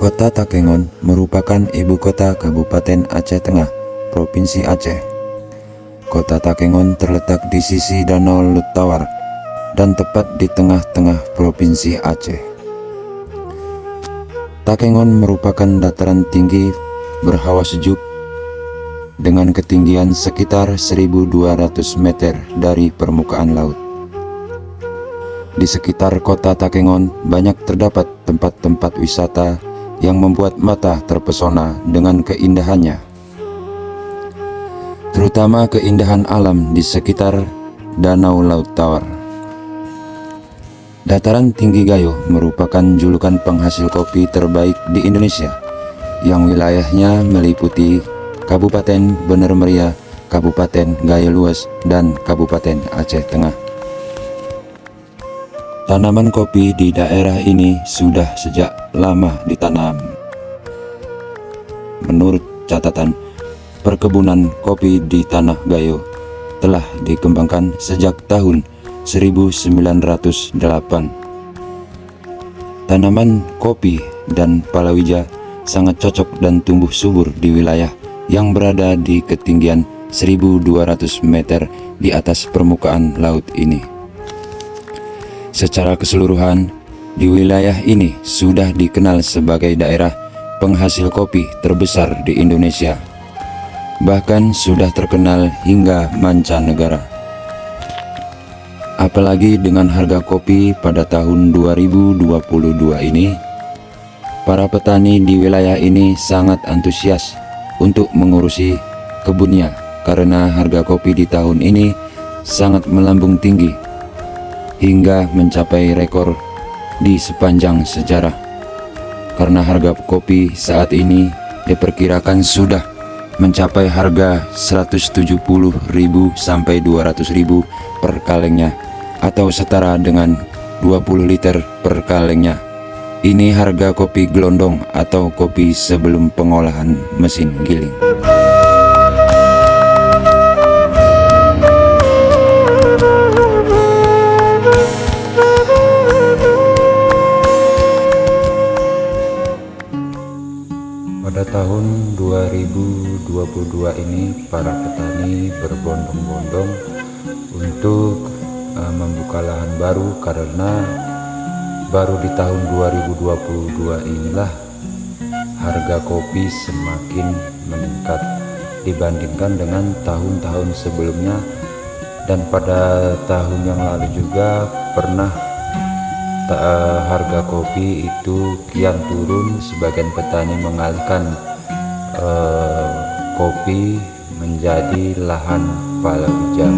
Kota Takengon merupakan ibu kota Kabupaten Aceh Tengah, Provinsi Aceh. Kota Takengon terletak di sisi Danau Lutawar dan tepat di tengah-tengah Provinsi Aceh. Takengon merupakan dataran tinggi berhawa sejuk dengan ketinggian sekitar 1.200 meter dari permukaan laut. Di sekitar kota Takengon banyak terdapat tempat-tempat wisata yang membuat mata terpesona dengan keindahannya, terutama keindahan alam di sekitar Danau Lutawar. Dataran tinggi Gayo merupakan julukan penghasil kopi terbaik di Indonesia, yang wilayahnya meliputi Kabupaten Bener Meriah, Kabupaten Gayo Luas, dan Kabupaten Aceh Tengah. Tanaman kopi di daerah ini sudah sejak lama ditanam. Menurut catatan, perkebunan kopi di Tanah Gayo telah dikembangkan sejak tahun 1908. Tanaman kopi dan palawija sangat cocok dan tumbuh subur di wilayah yang berada di ketinggian 1.200 meter di atas permukaan laut ini. Secara keseluruhan, di wilayah ini sudah dikenal sebagai daerah penghasil kopi terbesar di Indonesia. Bahkan sudah terkenal hingga mancanegara. Apalagi dengan harga kopi pada tahun 2022 ini, para petani di wilayah ini sangat antusias untuk mengurusi kebunnya karena harga kopi di tahun ini sangat melambung tinggi hingga mencapai rekor di sepanjang sejarah, karena harga kopi saat ini diperkirakan sudah mencapai harga 170.000 sampai 200.000 per kalengnya, atau setara dengan 20 liter per kalengnya. Ini harga kopi gelondong atau kopi sebelum pengolahan mesin giling. Pada tahun 2022 ini para petani berbondong-bondong untuk membuka lahan baru, karena baru di tahun 2022 inilah harga kopi semakin meningkat dibandingkan dengan tahun-tahun sebelumnya. Dan pada tahun yang lalu juga pernah harga kopi itu kian turun, sebagian petani mengalihkan kopi menjadi lahan palawija.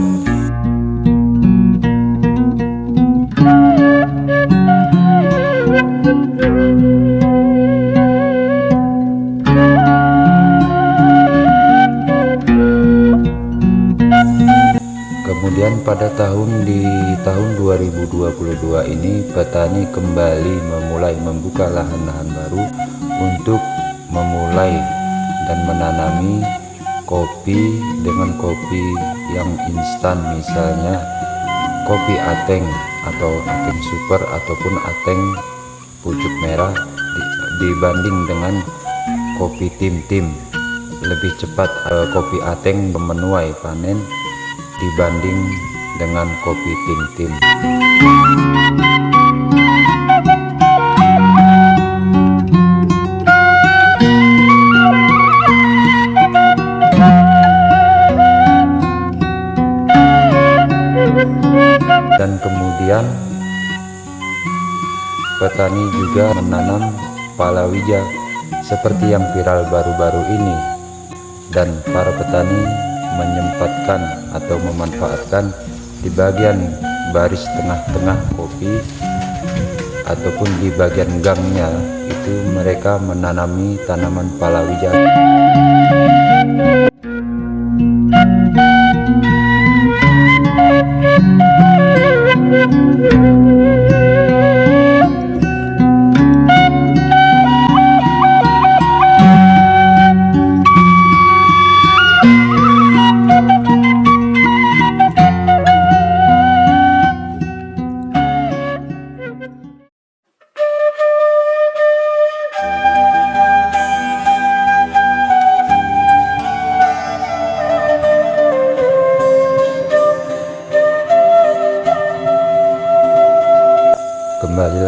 Kemudian pada tahun 2022 ini petani kembali membuka lahan-lahan baru untuk memulai dan menanami kopi dengan kopi yang instan, misalnya kopi ateng atau ateng super ataupun ateng pucuk merah, dibanding dengan kopi tim-tim. Lebih cepat kopi ateng menuai panen dibanding dengan kopi tim-tim. Dan kemudian petani juga menanam palawija seperti yang viral baru-baru ini, dan para petani menyempatkan atau memanfaatkan di bagian baris tengah-tengah kopi ataupun di bagian gangnya itu mereka menanami tanaman palawija.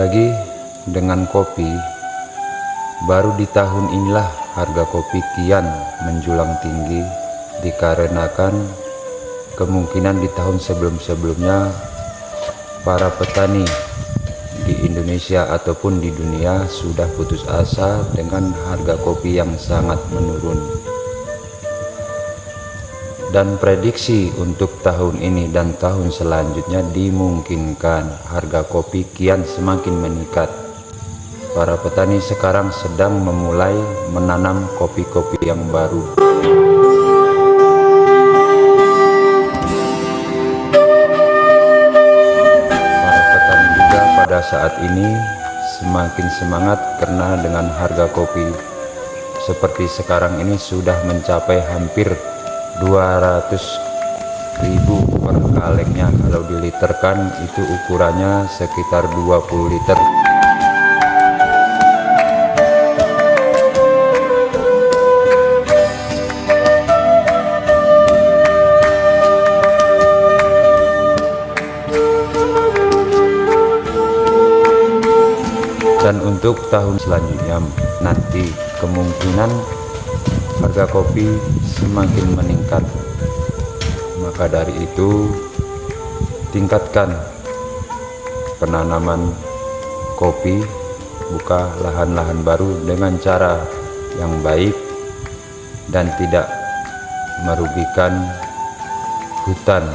lagi dengan kopi, baru di tahun inilah harga kopi kian menjulang tinggi dikarenakan kemungkinan di tahun sebelum-sebelumnya para petani di Indonesia ataupun di dunia sudah putus asa dengan harga kopi yang sangat menurun. Dan prediksi untuk tahun ini dan tahun selanjutnya dimungkinkan harga kopi kian semakin meningkat. Para petani sekarang sedang memulai menanam kopi-kopi yang baru. Para petani juga pada saat ini semakin semangat karena dengan harga kopi seperti sekarang ini sudah mencapai hampir 200.000 per kalengnya. Kalau diliterkan itu ukurannya sekitar 20 liter. Dan untuk tahun selanjutnya nanti kemungkinan harga kopi semakin meningkat. Maka dari itu tingkatkan penanaman kopi, buka lahan-lahan baru dengan cara yang baik dan tidak merugikan hutan.